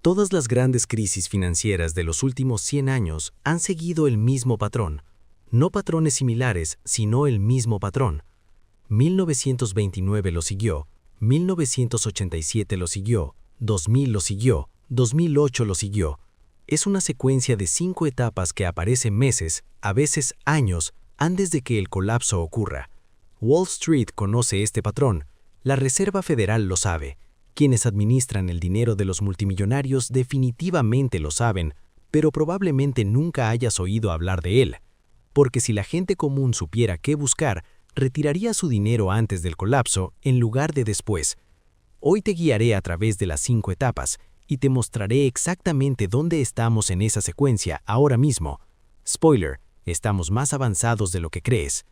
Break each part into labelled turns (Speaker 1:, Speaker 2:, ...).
Speaker 1: Todas las grandes crisis financieras de los últimos 100 años han seguido el mismo patrón. No patrones similares, sino el mismo patrón. 1929 lo siguió, 1987 lo siguió, 2000 lo siguió, 2008 lo siguió. Es una secuencia de 5 etapas que aparecen meses, a veces años, antes de que el colapso ocurra. Wall Street conoce este patrón. La Reserva Federal lo sabe. Quienes administran el dinero de los multimillonarios definitivamente lo saben, pero probablemente nunca hayas oído hablar de él. Porque si la gente común supiera qué buscar, retiraría su dinero antes del colapso en lugar de después. Hoy te guiaré a través de las 5 etapas y te mostraré exactamente dónde estamos en esa secuencia ahora mismo. Spoiler, estamos más avanzados de lo que crees.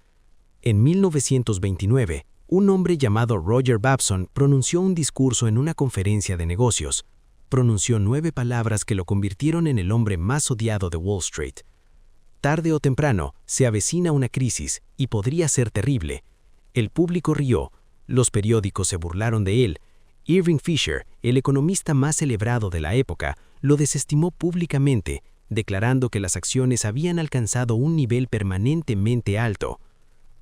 Speaker 1: En 1929, un hombre llamado Roger Babson pronunció un discurso en una conferencia de negocios. Pronunció 9 palabras que lo convirtieron en el hombre más odiado de Wall Street. Tarde o temprano, se avecina una crisis y podría ser terrible. El público rió, los periódicos se burlaron de él. Irving Fisher, el economista más celebrado de la época, lo desestimó públicamente, declarando que las acciones habían alcanzado un nivel permanentemente alto.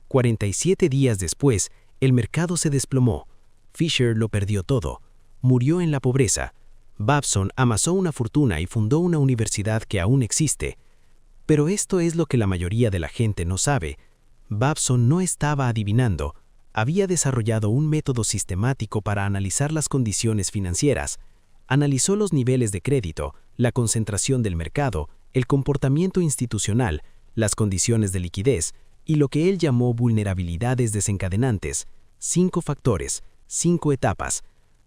Speaker 1: 47 días después, el mercado se desplomó. Fisher lo perdió todo. Murió en la pobreza. Babson amasó una fortuna y fundó una universidad que aún existe. Pero esto es lo que la mayoría de la gente no sabe. Babson no estaba adivinando. Había desarrollado un método sistemático para analizar las condiciones financieras. Analizó los niveles de crédito, la concentración del mercado, el comportamiento institucional, las condiciones de liquidez y lo que él llamó vulnerabilidades desencadenantes. 5 factores, 5 etapas.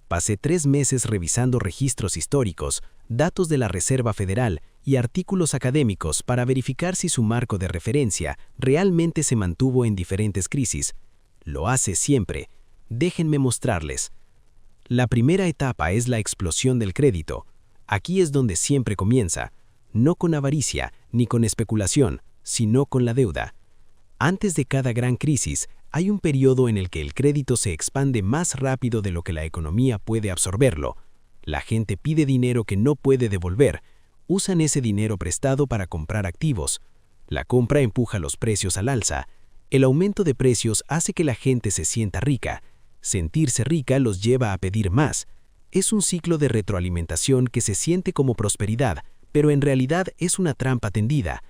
Speaker 1: Pasé 3 meses revisando registros históricos, datos de la Reserva Federal y artículos académicos para verificar si su marco de referencia realmente se mantuvo en diferentes crisis. Lo hace siempre. Déjenme mostrarles. La primera etapa es la explosión del crédito. Aquí es donde siempre comienza, no con avaricia ni con especulación, sino con la deuda. Antes de cada gran crisis, hay un periodo en el que el crédito se expande más rápido de lo que la economía puede absorberlo. La gente pide dinero que no puede devolver. Usan ese dinero prestado para comprar activos. La compra empuja los precios al alza. El aumento de precios hace que la gente se sienta rica. Sentirse rica los lleva a pedir más. Es un ciclo de retroalimentación que se siente como prosperidad, pero en realidad es una trampa tendida.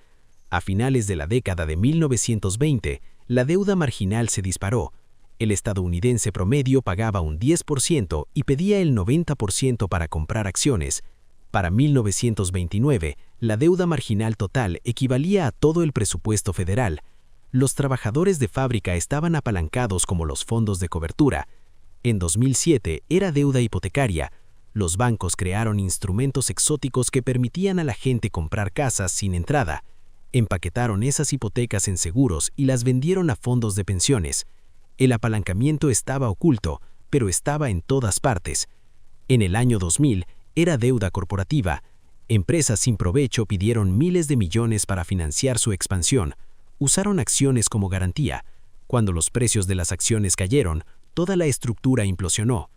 Speaker 1: A finales de la década de 1920, la deuda marginal se disparó. El estadounidense promedio pagaba un 10% y pedía el 90% para comprar acciones. Para 1929, la deuda marginal total equivalía a todo el presupuesto federal. Los trabajadores de fábrica estaban apalancados como los fondos de cobertura. En 2007 era deuda hipotecaria. Los bancos crearon instrumentos exóticos que permitían a la gente comprar casas sin entrada. Empaquetaron esas hipotecas en seguros y las vendieron a fondos de pensiones. El apalancamiento estaba oculto, pero estaba en todas partes. En el año 2000 era deuda corporativa. Empresas sin provecho pidieron miles de millones para financiar su expansión. Usaron acciones como garantía. Cuando los precios de las acciones cayeron, toda la estructura implosionó.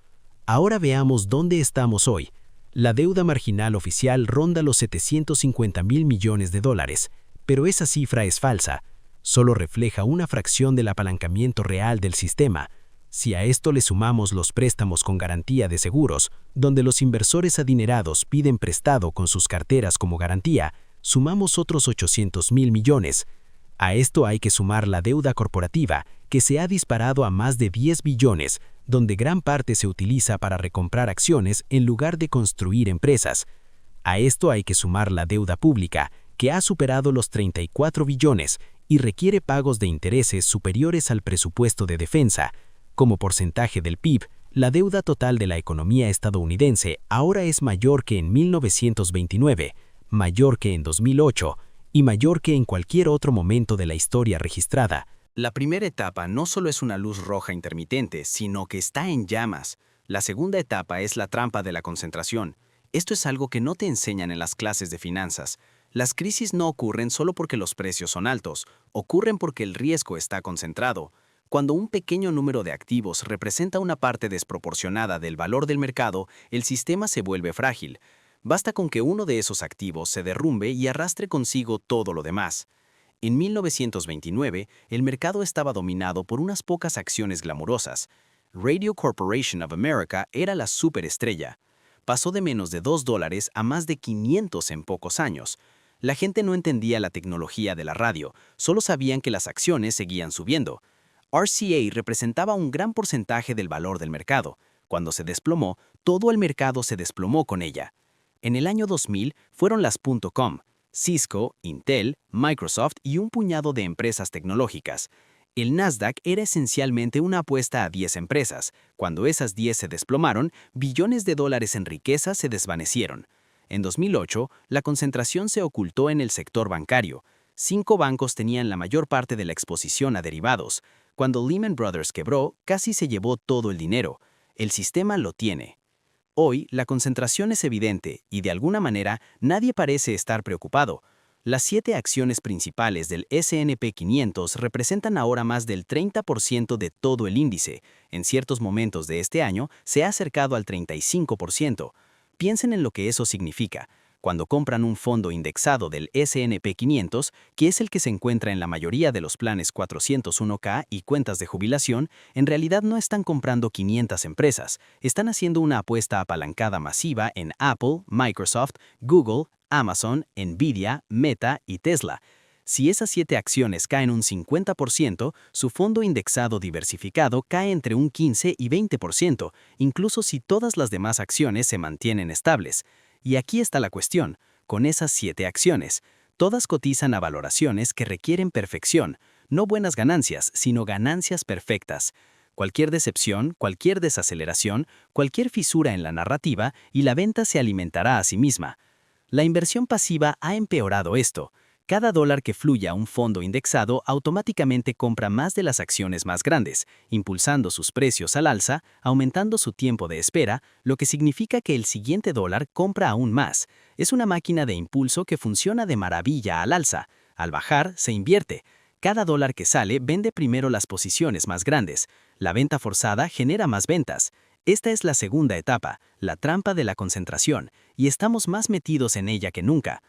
Speaker 1: Ahora veamos dónde estamos hoy. La deuda marginal oficial ronda los 750.000 millones de dólares. Pero esa cifra es falsa. Solo refleja una fracción del apalancamiento real del sistema. Si a esto le sumamos los préstamos con garantía de seguros, donde los inversores adinerados piden prestado con sus carteras como garantía, sumamos otros 800.000 millones. A esto hay que sumar la deuda corporativa, que se ha disparado a más de 10 billones, donde gran parte se utiliza para recomprar acciones en lugar de construir empresas. A esto hay que sumar la deuda pública, que ha superado los 34 billones y requiere pagos de intereses superiores al presupuesto de defensa. Como porcentaje del PIB, la deuda total de la economía estadounidense ahora es mayor que en 1929, mayor que en 2008 y mayor que en cualquier otro momento de la historia registrada.
Speaker 2: La primera etapa no solo es una luz roja intermitente, sino que está en llamas. La segunda etapa es la trampa de la concentración. Esto es algo que no te enseñan en las clases de finanzas. Las crisis no ocurren solo porque los precios son altos, ocurren porque el riesgo está concentrado. Cuando un pequeño número de activos representa una parte desproporcionada del valor del mercado, el sistema se vuelve frágil. Basta con que uno de esos activos se derrumbe y arrastre consigo todo lo demás. En 1929, el mercado estaba dominado por unas pocas acciones glamurosas. Radio Corporation of America era la superestrella. Pasó de menos de $2 a más de 500 en pocos años. La gente no entendía la tecnología de la radio, solo sabían que las acciones seguían subiendo. RCA representaba un gran porcentaje del valor del mercado. Cuando se desplomó, todo el mercado se desplomó con ella. En el año 2000 fueron las .com, Cisco, Intel, Microsoft y un puñado de empresas tecnológicas. El Nasdaq era esencialmente una apuesta a 10 empresas. Cuando esas 10 se desplomaron, billones de dólares en riqueza se desvanecieron. En 2008, la concentración se ocultó en el sector bancario. 5 bancos tenían la mayor parte de la exposición a derivados. Cuando Lehman Brothers quebró, casi se llevó todo el dinero. El sistema lo tiene. Hoy, la concentración es evidente y, de alguna manera, nadie parece estar preocupado. Las 7 acciones principales del S&P 500 representan ahora más del 30% de todo el índice. En ciertos momentos de este año, se ha acercado al 35%. Piensen en lo que eso significa. Cuando compran un fondo indexado del S&P 500, que es el que se encuentra en la mayoría de los planes 401k y cuentas de jubilación, en realidad no están comprando 500 empresas, están haciendo una apuesta apalancada masiva en Apple, Microsoft, Google, Amazon, Nvidia, Meta y Tesla. Si esas 7 acciones caen un 50%, su fondo indexado diversificado cae entre un 15 y 20%, incluso si todas las demás acciones se mantienen estables. Y aquí está la cuestión, con esas 7 acciones, todas cotizan a valoraciones que requieren perfección, no buenas ganancias, sino ganancias perfectas. Cualquier decepción, cualquier desaceleración, cualquier fisura en la narrativa y la venta se alimentará a sí misma. La inversión pasiva ha empeorado esto. Cada dólar que fluye a un fondo indexado automáticamente compra más de las acciones más grandes, impulsando sus precios al alza, aumentando su tiempo de espera, lo que significa que el siguiente dólar compra aún más. Es una máquina de impulso que funciona de maravilla al alza. Al bajar, se invierte. Cada dólar que sale vende primero las posiciones más grandes. La venta forzada genera más ventas. Esta es la segunda etapa, la trampa de la concentración, y estamos más metidos en ella que nunca.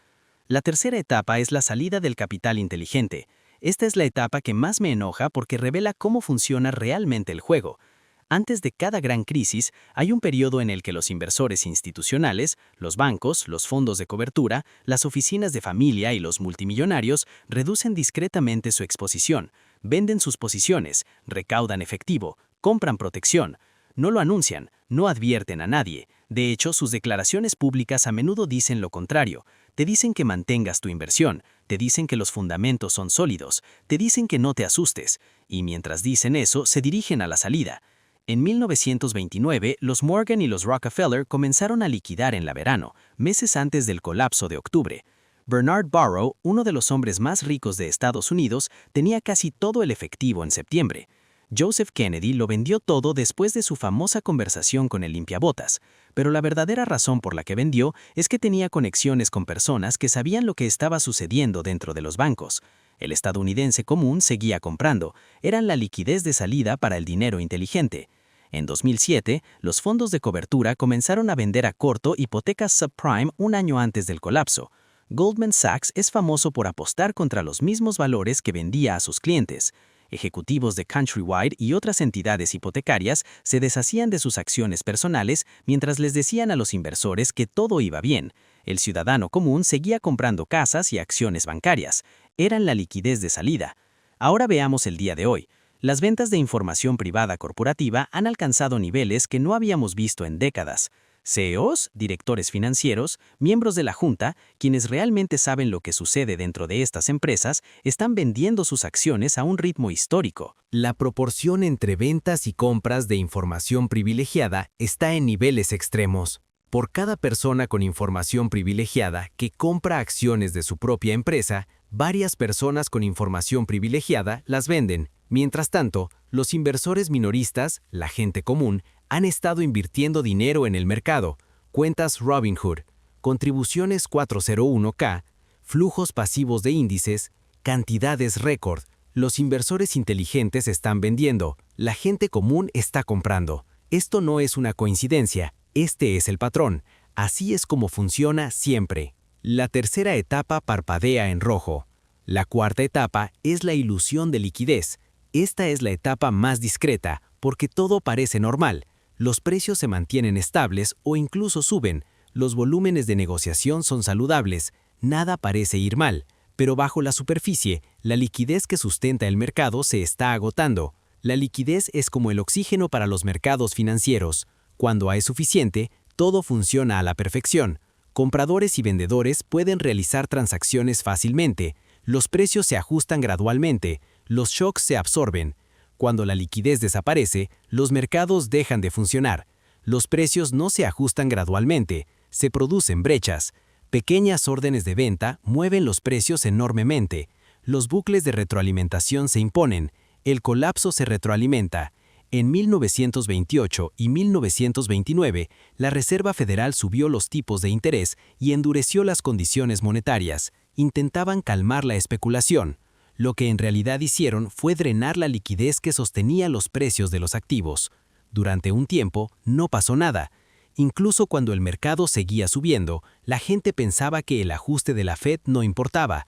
Speaker 2: La tercera etapa es la salida del capital inteligente. Esta es la etapa que más me enoja porque revela cómo funciona realmente el juego. Antes de cada gran crisis, hay un periodo en el que los inversores institucionales, los bancos, los fondos de cobertura, las oficinas de familia y los multimillonarios reducen discretamente su exposición, venden sus posiciones, recaudan efectivo, compran protección. No lo anuncian, no advierten a nadie. De hecho, sus declaraciones públicas a menudo dicen lo contrario. Te dicen que mantengas tu inversión, te dicen que los fundamentos son sólidos, te dicen que no te asustes, y mientras dicen eso, se dirigen a la salida. En 1929, los Morgan y los Rockefeller comenzaron a liquidar en la verano, meses antes del colapso de octubre. Bernard Barrow, uno de los hombres más ricos de Estados Unidos, tenía casi todo el efectivo en septiembre. Joseph Kennedy lo vendió todo después de su famosa conversación con el limpiabotas, pero la verdadera razón por la que vendió es que tenía conexiones con personas que sabían lo que estaba sucediendo dentro de los bancos. El estadounidense común seguía comprando, eran la liquidez de salida para el dinero inteligente. En 2007, los fondos de cobertura comenzaron a vender a corto hipotecas subprime un año antes del colapso. Goldman Sachs es famoso por apostar contra los mismos valores que vendía a sus clientes. Ejecutivos de Countrywide y otras entidades hipotecarias se deshacían de sus acciones personales mientras les decían a los inversores que todo iba bien. El ciudadano común seguía comprando casas y acciones bancarias. Eran la liquidez de salida. Ahora veamos el día de hoy. Las ventas de información privada corporativa han alcanzado niveles que no habíamos visto en décadas. CEOs, directores financieros, miembros de la junta, quienes realmente saben lo que sucede dentro de estas empresas, están vendiendo sus acciones a un ritmo histórico.
Speaker 1: La proporción entre ventas y compras de información privilegiada está en niveles extremos. Por cada persona con información privilegiada que compra acciones de su propia empresa, varias personas con información privilegiada las venden. Mientras tanto, los inversores minoristas, la gente común, han estado invirtiendo dinero en el mercado. Cuentas Robinhood, contribuciones 401k, flujos pasivos de índices, cantidades récord. Los inversores inteligentes están vendiendo, la gente común está comprando. Esto no es una coincidencia, este es el patrón.
Speaker 2: Así es como funciona siempre. La tercera etapa parpadea en rojo. La cuarta etapa es la ilusión de liquidez. Esta es la etapa más discreta, porque todo parece normal. Los precios se mantienen estables o incluso suben. Los volúmenes de negociación son saludables. Nada parece ir mal. Pero bajo la superficie, la liquidez que sustenta el mercado se está agotando. La liquidez es como el oxígeno para los mercados financieros. Cuando hay suficiente, todo funciona a la perfección. Compradores y vendedores pueden realizar transacciones fácilmente. Los precios se ajustan gradualmente. Los shocks se absorben. Cuando la liquidez desaparece, los mercados dejan de funcionar. Los precios no se ajustan gradualmente. Se producen brechas. Pequeñas órdenes de venta mueven los precios enormemente. Los bucles de retroalimentación se imponen. El colapso se retroalimenta. En 1928 y 1929, la Reserva Federal subió los tipos de interés y endureció las condiciones monetarias. Intentaban calmar la especulación. Lo que en realidad hicieron fue drenar la liquidez que sostenía los precios de los activos. Durante un tiempo, no pasó nada. Incluso cuando el mercado seguía subiendo, la gente pensaba que el ajuste de la Fed no importaba.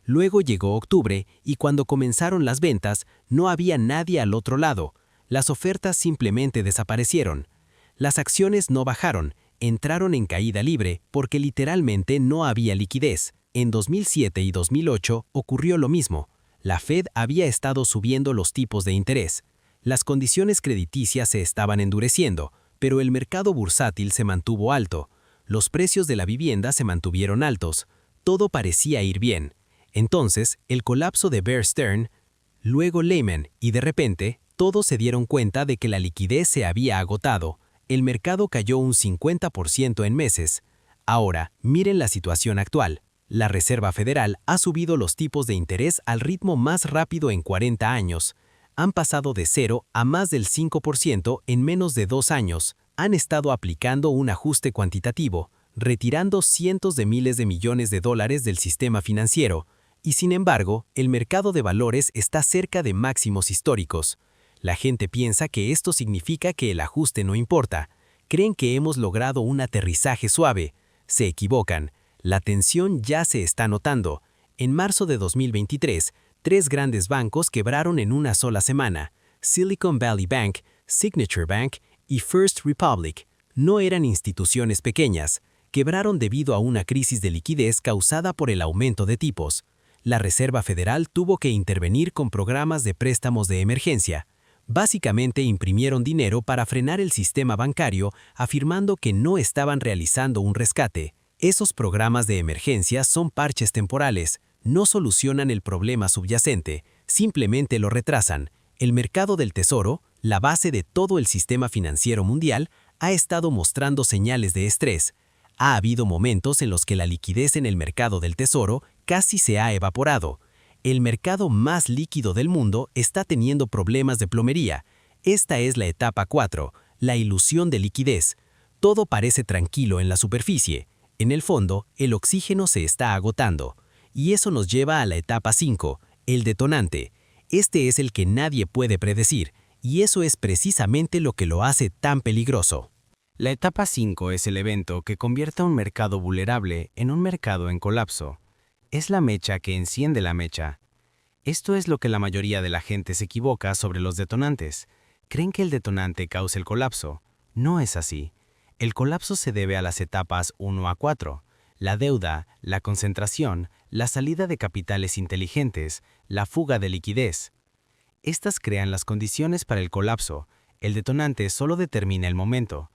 Speaker 2: Luego llegó octubre y cuando comenzaron las ventas, no había nadie al otro lado. Las ofertas simplemente desaparecieron. Las acciones no bajaron, entraron en caída libre porque literalmente no había liquidez. En 2007 y 2008 ocurrió lo mismo. La Fed había estado subiendo los tipos de interés. Las condiciones crediticias se estaban endureciendo, pero el mercado bursátil se mantuvo alto. Los precios de la vivienda se mantuvieron altos. Todo parecía ir bien. Entonces, el colapso de Bear Stearns, luego Lehman, y de repente, todos se dieron cuenta de que la liquidez se había agotado. El mercado cayó un 50% en meses. Ahora, miren la situación actual. La Reserva Federal ha subido los tipos de interés al ritmo más rápido en 40 años. Han pasado de 0 a más del 5% en menos de 2 años. Han estado aplicando un ajuste cuantitativo, retirando cientos de miles de millones de dólares del sistema financiero. Y sin embargo, el mercado de valores está cerca de máximos históricos. La gente piensa que esto significa que el ajuste no importa. Creen que hemos logrado un aterrizaje suave. Se equivocan. La tensión ya se está notando. En marzo de 2023, 3 grandes bancos quebraron en una sola semana: Silicon Valley Bank, Signature Bank y First Republic. No eran instituciones pequeñas. Quebraron debido a una crisis de liquidez causada por el aumento de tipos. La Reserva Federal tuvo que intervenir con programas de préstamos de emergencia. Básicamente imprimieron dinero para frenar el sistema bancario, afirmando que no estaban realizando un rescate. Esos programas de emergencia son parches temporales. No solucionan el problema subyacente, simplemente lo retrasan. El mercado del tesoro, la base de todo el sistema financiero mundial, ha estado mostrando señales de estrés. Ha habido momentos en los que la liquidez en el mercado del tesoro casi se ha evaporado. El mercado más líquido del mundo está teniendo problemas de plomería. Esta es la etapa 4, la ilusión de liquidez. Todo parece tranquilo en la superficie. En el fondo, el oxígeno se está agotando. Y eso nos lleva a la etapa 5, el detonante. Este es el que nadie puede predecir, y eso es precisamente lo que lo hace tan peligroso. La etapa 5 es el evento que convierte a un mercado vulnerable en un mercado en colapso. Es la mecha que enciende la mecha. Esto es lo que la mayoría de la gente se equivoca sobre los detonantes. Creen que el detonante causa el colapso. No es así. El colapso se debe a las etapas 1 a 4. La deuda, la concentración, la salida de capitales inteligentes, la fuga de liquidez. Estas crean las condiciones para el colapso. El detonante solo determina el momento.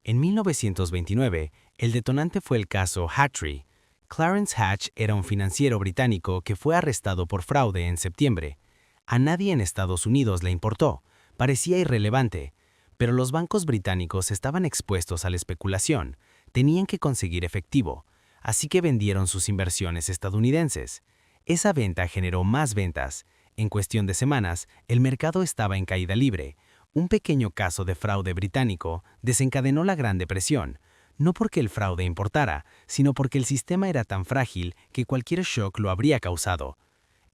Speaker 2: En 1929, el detonante fue el caso Hattrey. Clarence Hatch era un financiero británico que fue arrestado por fraude en septiembre. A nadie en Estados Unidos le importó, parecía irrelevante, pero los bancos británicos estaban expuestos a la especulación, tenían que conseguir efectivo, así que vendieron sus inversiones estadounidenses. Esa venta generó más ventas. En cuestión de semanas, el mercado estaba en caída libre. Un pequeño caso de fraude británico desencadenó la Gran Depresión, no porque el fraude importara, sino porque el sistema era tan frágil que cualquier shock lo habría causado.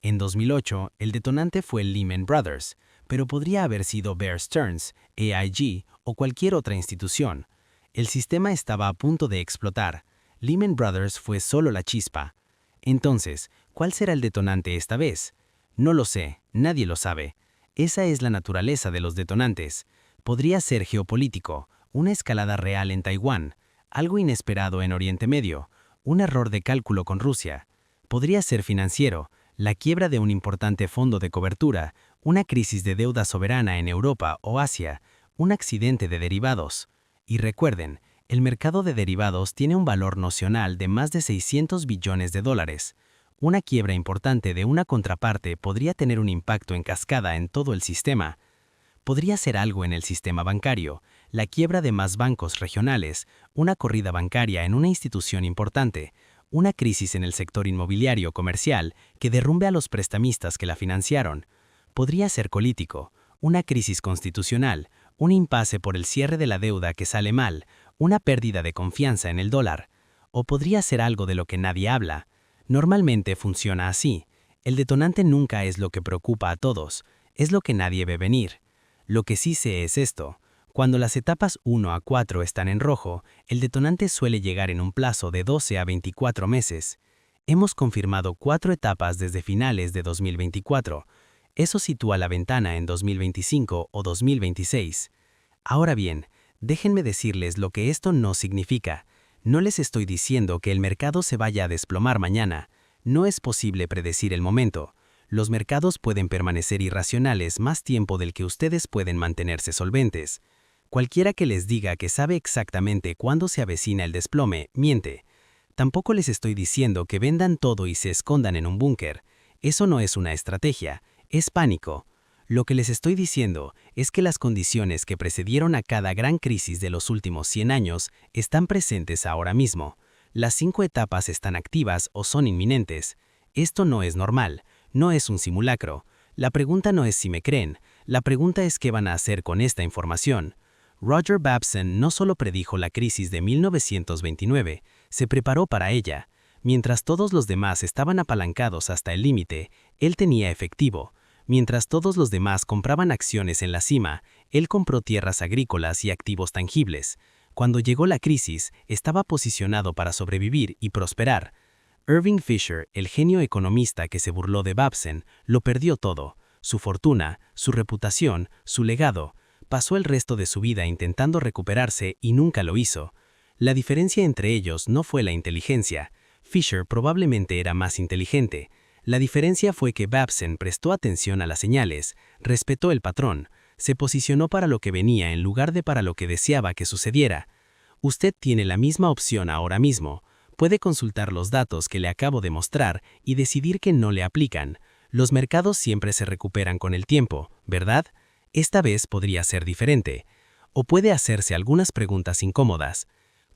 Speaker 2: En 2008, el detonante fue Lehman Brothers, pero podría haber sido Bear Stearns, AIG o cualquier otra institución. El sistema estaba a punto de explotar. Lehman Brothers fue solo la chispa. Entonces, ¿cuál será el detonante esta vez? No lo sé, nadie lo sabe. Esa es la naturaleza de los detonantes. Podría ser geopolítico, una escalada real en Taiwán, algo inesperado en Oriente Medio, un error de cálculo con Rusia. Podría ser financiero, la quiebra de un importante fondo de cobertura, una crisis de deuda soberana en Europa o Asia, un accidente de derivados. Y recuerden, el mercado de derivados tiene un valor nocional de más de 600 billones de dólares. Una quiebra importante de una contraparte podría tener un impacto en cascada en todo el sistema. Podría ser algo en el sistema bancario, la quiebra de más bancos regionales, una corrida bancaria en una institución importante, una crisis en el sector inmobiliario comercial que derrumbe a los prestamistas que la financiaron. Podría ser político, una crisis constitucional, un impasse por el cierre de la deuda que sale mal, una pérdida de confianza en el dólar. O podría ser algo de lo que nadie habla. Normalmente funciona así. El detonante nunca es lo que preocupa a todos, es lo que nadie ve venir. Lo que sí sé es esto. Cuando las etapas 1 a 4 están en rojo, el detonante suele llegar en un plazo de 12 a 24 meses. Hemos confirmado 4 etapas desde finales de 2024. Eso sitúa la ventana en 2025 o 2026. Ahora bien, déjenme decirles lo que esto no significa. No les estoy diciendo que el mercado se vaya a desplomar mañana. No es posible predecir el momento. Los mercados pueden permanecer irracionales más tiempo del que ustedes pueden mantenerse solventes. Cualquiera que les diga que sabe exactamente cuándo se avecina el desplome, miente. Tampoco les estoy diciendo que vendan todo y se escondan en un búnker. Eso no es una estrategia, es pánico. Lo que les estoy diciendo es que las condiciones que precedieron a cada gran crisis de los últimos 100 años están presentes ahora mismo. Las 5 etapas están activas o son inminentes. Esto no es normal, no es un simulacro. La pregunta no es si me creen, la pregunta es qué van a hacer con esta información. Roger Babson no solo predijo la crisis de 1929, se preparó para ella. Mientras todos los demás estaban apalancados hasta el límite, él tenía efectivo. Mientras todos los demás compraban acciones en la cima, él compró tierras agrícolas y activos tangibles. Cuando llegó la crisis, estaba posicionado para sobrevivir y prosperar. Irving Fisher, el genio economista que se burló de Babson, lo perdió todo: su fortuna, su reputación, su legado. Pasó el resto de su vida intentando recuperarse y nunca lo hizo. La diferencia entre ellos no fue la inteligencia. Fisher probablemente era más inteligente. La diferencia fue que Babson prestó atención a las señales, respetó el patrón, se posicionó para lo que venía en lugar de para lo que deseaba que sucediera. Usted tiene la misma opción ahora mismo. Puede consultar los datos que le acabo de mostrar y decidir que no le aplican. Los mercados siempre se recuperan con el tiempo, ¿verdad? Esta vez podría ser diferente. O puede hacerse algunas preguntas incómodas.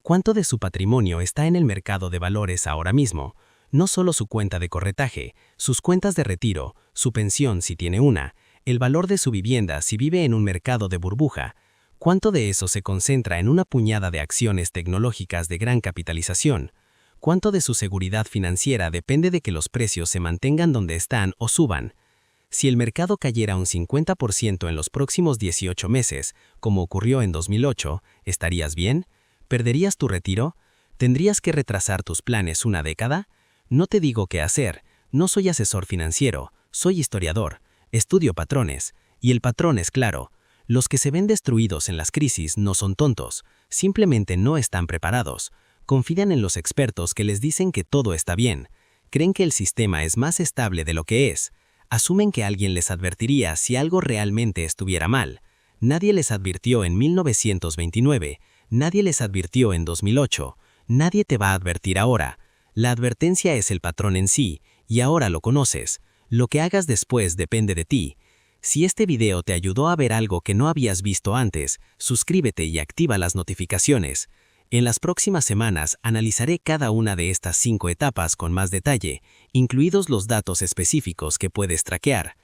Speaker 2: ¿Cuánto de su patrimonio está en el mercado de valores ahora mismo? No solo su cuenta de corretaje, sus cuentas de retiro, su pensión si tiene una, el valor de su vivienda si vive en un mercado de burbuja. ¿Cuánto de eso se concentra en una puñada de acciones tecnológicas de gran capitalización? ¿Cuánto de su seguridad financiera depende de que los precios se mantengan donde están o suban? Si el mercado cayera un 50% en los próximos 18 meses, como ocurrió en 2008, ¿estarías bien? ¿Perderías tu retiro? ¿Tendrías que retrasar tus planes una década? No te digo qué hacer, no soy asesor financiero, soy historiador, estudio patrones, y el patrón es claro. Los que se ven destruidos en las crisis no son tontos, simplemente no están preparados. Confían en los expertos que les dicen que todo está bien. Creen que el sistema es más estable de lo que es. Asumen que alguien les advertiría si algo realmente estuviera mal. Nadie les advirtió en 1929, nadie les advirtió en 2008, nadie te va a advertir ahora. La advertencia es el patrón en sí, y ahora lo conoces. Lo que hagas después depende de ti. Si este video te ayudó a ver algo que no habías visto antes, suscríbete y activa las notificaciones. En las próximas semanas analizaré cada una de estas 5 etapas con más detalle, incluidos los datos específicos que puedes traquear.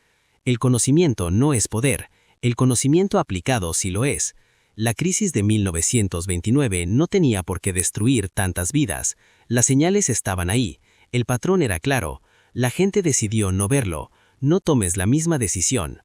Speaker 2: El conocimiento no es poder, el conocimiento aplicado sí lo es. La crisis de 1929 no tenía por qué destruir tantas vidas. Las señales estaban ahí, el patrón era claro, la gente decidió no verlo. No tomes la misma decisión.